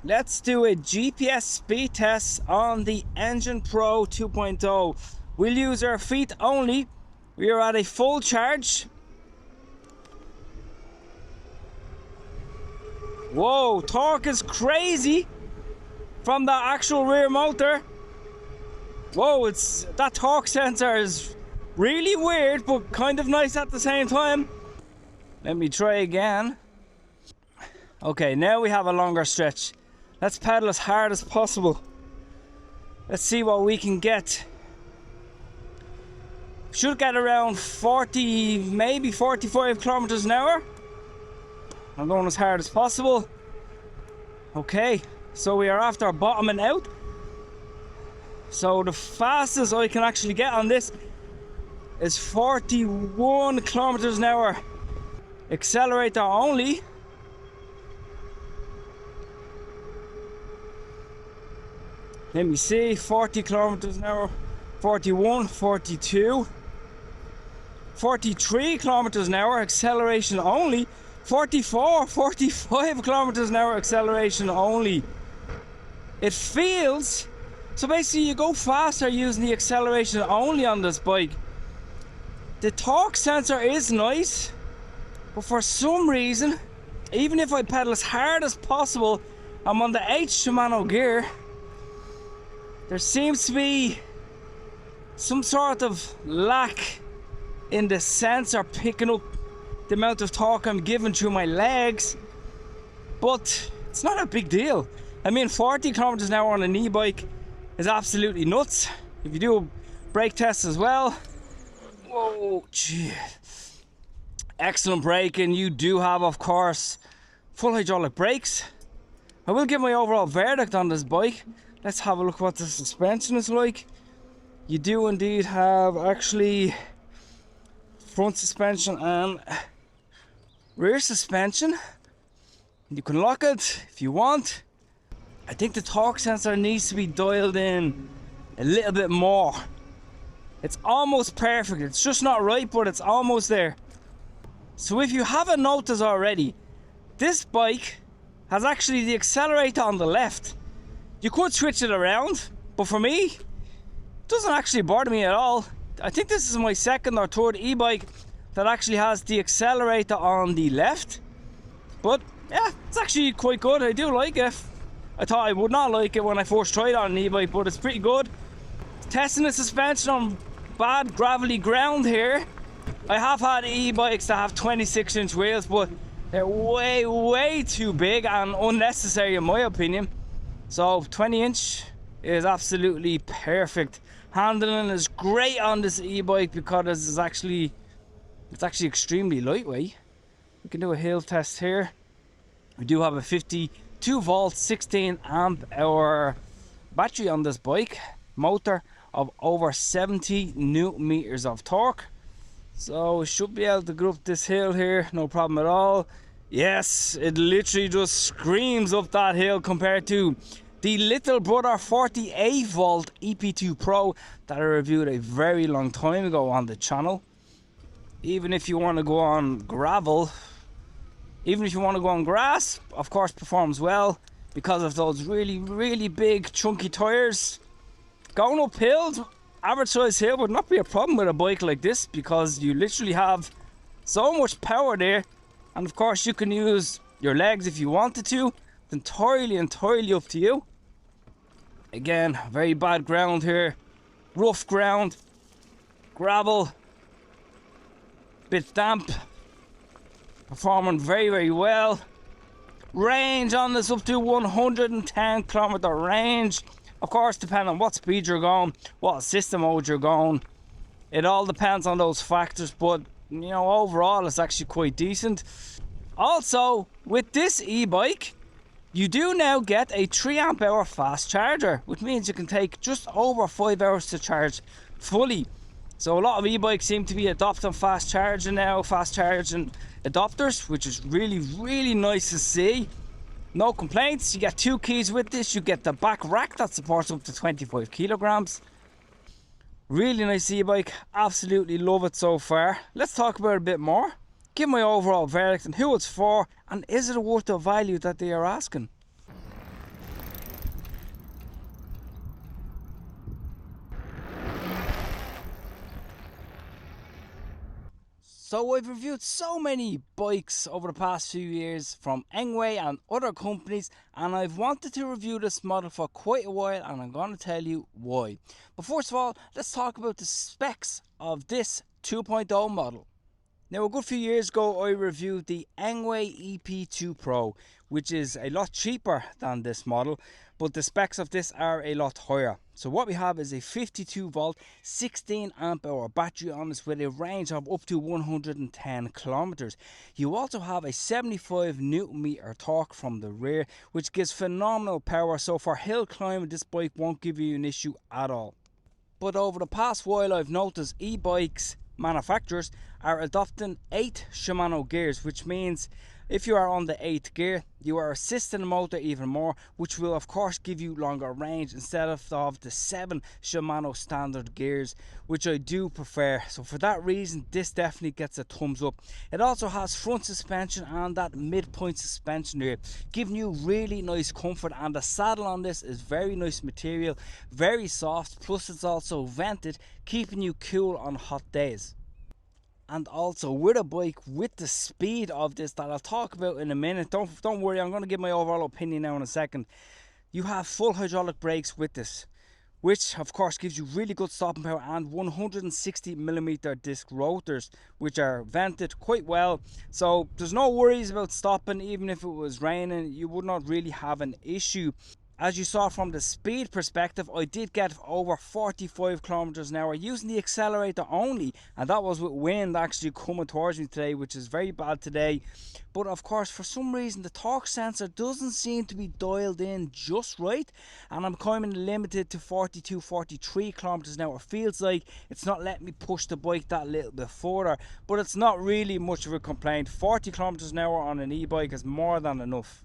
let's do a GPS speed test on the Engine Pro 2.0. We'll use our feet only. We are at a full charge. Whoa, torque is crazy from the actual rear motor. Whoa, that torque sensor is really weird, but kind of nice at the same time. Let me try again. Okay, now we have a longer stretch. Let's pedal as hard as possible. Let's see what we can get. Should get around 40, maybe 45 kilometers an hour. I'm going as hard as possible. Okay, so we are after bottoming out. So the fastest I can actually get on this is 41 kilometers an hour. Accelerator only. Let me see, 40 kilometers an hour, 41, 42, 43 kilometers an hour, acceleration only, 44, 45 kilometers an hour, acceleration only. It feels, so basically you go faster using the acceleration only on this bike. The torque sensor is nice, but for some reason, even if I pedal as hard as possible, I'm on the H Shimano gear. There seems to be some sort of lack in the sensor picking up the amount of torque I'm giving through my legs, but it's not a big deal. I mean, 40 kilometers an hour on an e-bike is absolutely nuts. If you do a brake test as well, whoa, gee. Excellent braking. You do have, of course, full hydraulic brakes. I will give my overall verdict on this bike. Let's have a look what the suspension is like. You do indeed have actually front suspension and rear suspension. You can lock it if you want. I think the torque sensor needs to be dialed in a little bit more. It's almost perfect. It's just not right, but it's almost there. So if you haven't noticed already, this bike has actually the accelerator on the left. You could switch it around, but for me, it doesn't actually bother me at all. I think this is my second or third e-bike that actually has the accelerator on the left. But yeah, it's actually quite good. I do like it. I thought I would not like it when I first tried it on an e-bike, but it's pretty good. Testing the suspension on bad gravelly ground here. I have had e-bikes that have 26-inch wheels, but they're way too big and unnecessary in my opinion. So 20-inch is absolutely perfect. Handling is great on this e-bike because it's actually extremely lightweight. We can do a hill test here. We do have a 52 volt 16 amp hour battery on this bike, motor of over 70 newton meters of torque. So we should be able to go up this hill here, no problem at all. Yes, it literally just screams up that hill compared to the little brother 48 volt EP2 Pro that I reviewed a very long time ago on the channel. Even if you want to go on gravel, even if you want to go on grass, of course performs well because of those really big chunky tires. Going up hills, average size hill would not be a problem with a bike like this because you literally have so much power there, and of course you can use your legs if you wanted to. It's entirely up to you. Again, very bad ground here, rough ground, gravel, bit damp, performing very well. Range on this up to 110 kilometer range. Of course, depending on what speed you're going, what system mode you're going, it all depends on those factors, but you know, overall it's actually quite decent. Also, with this e-bike, you do now get a 3 amp hour fast charger, which means you can take just over 5 hours to charge fully. So a lot of e-bikes seem to be adopting fast charging now, fast charging adapters, which is really nice to see. No complaints. You get 2 keys with this. You get the back rack that supports up to 25 kilograms. Really nice e-bike. Absolutely love it so far. Let's talk about it a bit more. Give my overall verdict on who it's for and is it worth the value that they are asking. So I've reviewed so many bikes over the past few years from Engwe and other companies, and I've wanted to review this model for quite a while, and I'm going to tell you why. But first of all, let's talk about the specs of this 2.0 model. Now, a good few years ago I reviewed the Engwe EP2 Pro, which is a lot cheaper than this model, but the specs of this are a lot higher. So what we have is a 52 volt 16 amp hour battery on this with a range of up to 110 kilometers. You also have a 75 newton meter torque from the rear, which gives phenomenal power, so for hill climbing this bike won't give you an issue at all. But over the past while I've noticed e-bikes manufacturers are adopting 8 Shimano gears, which means if you are on the 8th gear you are assisting the motor even more, which will of course give you longer range instead of the 7 Shimano standard gears, which I do prefer. So for that reason this definitely gets a thumbs up. It also has front suspension and that midpoint suspension here, giving you really nice comfort, and the saddle on this is very nice material, very soft, plus it's also vented, keeping you cool on hot days. And also with a bike with the speed of this that I'll talk about in a minute, don't worry, I'm going to give my overall opinion now in a second. You have full hydraulic brakes with this, which of course gives you really good stopping power, and 160mm disc rotors, which are vented quite well, so there's no worries about stopping. Even if it was raining you would not really have an issue. As you saw from the speed perspective, I did get over 45 kilometers an hour using the accelerator only, and that was with wind actually coming towards me today, which is very bad today. But of course for some reason the torque sensor doesn't seem to be dialed in just right, and I'm kind of limited to 42-43 kilometers an hour. It feels like it's not letting me push the bike that little bit further, but it's not really much of a complaint. 40 kilometers an hour on an e-bike is more than enough.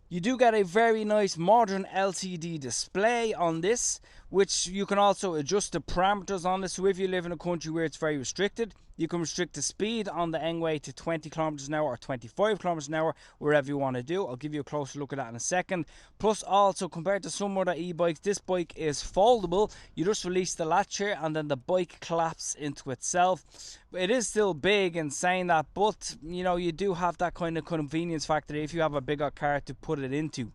You do get a very nice modern LCD display on this, which you can also adjust the parameters on this. So if you live in a country where it's very restricted, you can restrict the speed on the Engwe to 20 kilometers an hour or 25 kilometers an hour, wherever you want to do. I'll give you a closer look at that in a second. Plus also, compared to some other e-bikes, this bike is foldable. You just release the latch here and then the bike collapses into itself. It is still big in saying that, but you know, you do have that kind of convenience factor if you have a bigger car to put it into.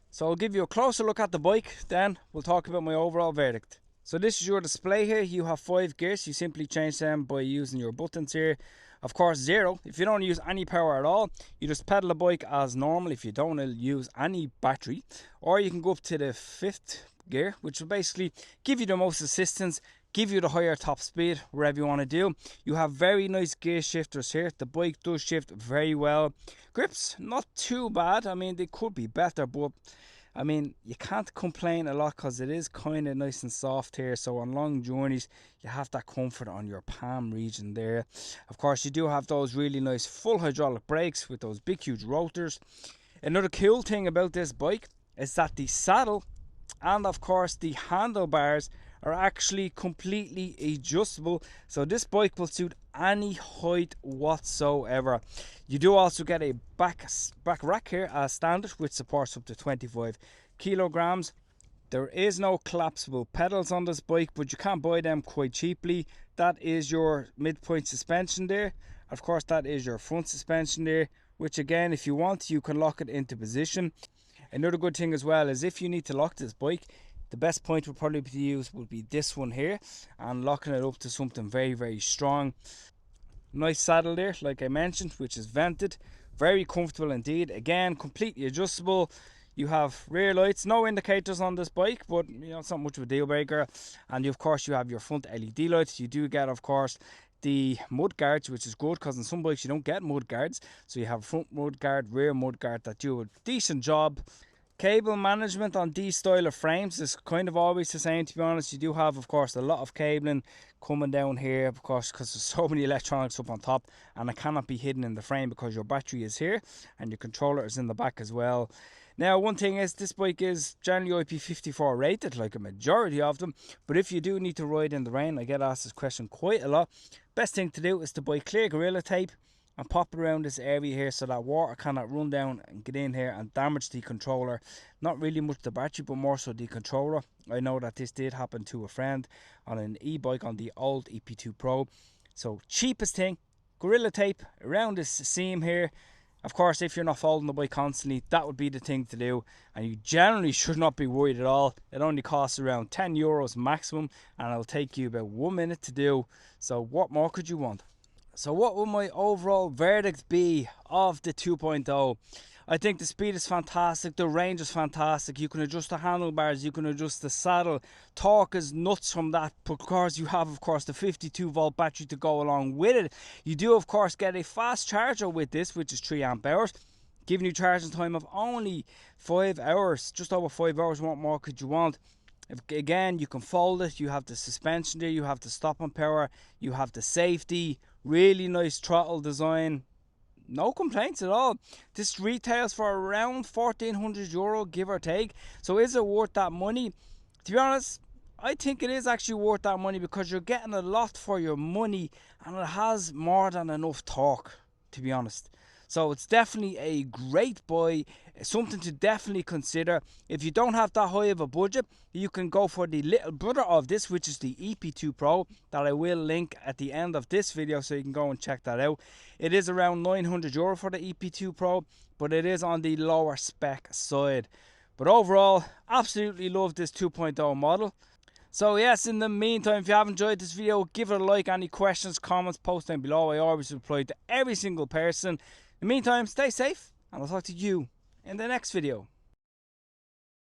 So I'll give you a closer look at the bike, then we'll talk about my overall verdict. So this is your display here. You have 5 gears. You simply change them by using your buttons here. Of course 0 if you don't use any power at all. You just pedal the bike as normal if you don't use any battery. Or you can go up to the 5th gear, which will basically give you the most assistance, give you the higher top speed wherever you want to do. You have very nice gear shifters here. The bike does shift very well. Grips not too bad. I mean, they could be better, but I mean, you can't complain a lot because it is kind of nice and soft here. So on long journeys you have that comfort on your palm region there. Of course you do have those really nice full hydraulic brakes with those big huge rotors. Another cool thing about this bike is that the saddle and of course the handlebars are actually completely adjustable, so this bike will suit any height whatsoever. You do also get a back rack here as standard, which supports up to 25 kilograms. There is no collapsible pedals on this bike, but you can buy them quite cheaply. That is your midpoint suspension there. Of course that is your front suspension there, which again if you want you can lock it into position. Another good thing as well is if you need to lock this bike, the best point would probably be to use would be this one here, and locking it up to something very strong. Nice saddle there, like I mentioned, which is vented, very comfortable indeed. Again, completely adjustable. You have rear lights, no indicators on this bike, but you know, it's not much of a deal breaker. And of course you have your front LED lights. You do get of course the mud guards, which is good because in some bikes you don't get mud guards. So you have front mud guard, rear mud guard that do a decent job. Cable management on these style of frames is kind of always the same, to be honest. You do have of course a lot of cabling coming down here, of course, because there's so many electronics up on top, and it cannot be hidden in the frame because your battery is here and your controller is in the back as well. Now one thing is, this bike is generally IP54 rated like a majority of them, but if you do need to ride in the rain, I get asked this question quite a lot, best thing to do is to buy clear Gorilla Tape and pop around this area here so that water cannot run down and get in here and damage the controller. Not really much the battery, but more so the controller. I know that this did happen to a friend on an e-bike on the old EP2 Pro. So cheapest thing, Gorilla Tape around this seam here. Of course, if you're not folding the bike constantly, that would be the thing to do, and you generally should not be worried at all. It only costs around €10 maximum, and it'll take you about 1 minute to do. So what more could you want? So what will my overall verdict be of the 2.0? I think the speed is fantastic, the range is fantastic, you can adjust the handlebars, you can adjust the saddle, torque is nuts from that, because you have of course the 52-volt battery to go along with it. You do of course get a fast charger with this, which is 3 amp hours, giving you charging time of only 5 hours, just over 5 hours. What more could you want? Again, you can fold it, you have the suspension there, you have the stopping power, you have the safety, really nice throttle design. No complaints at all. This retails for around €1,400, give or take. So is it worth that money? To be honest, I think it is actually worth that money, because you're getting a lot for your money, and it has more than enough torque, to be honest. So it's definitely a great buy, something to definitely consider. If you don't have that high of a budget, you can go for the little brother of this, which is the EP2 Pro, that I will link at the end of this video, so you can go and check that out. It is around €900 for the EP2 Pro, but it is on the lower spec side. But overall, absolutely love this 2.0 model. So yes, in the meantime, if you have enjoyed this video, give it a like. Any questions, comments, post down below. I always reply to every single person. In the meantime, stay safe, and I'll talk to you in the next video.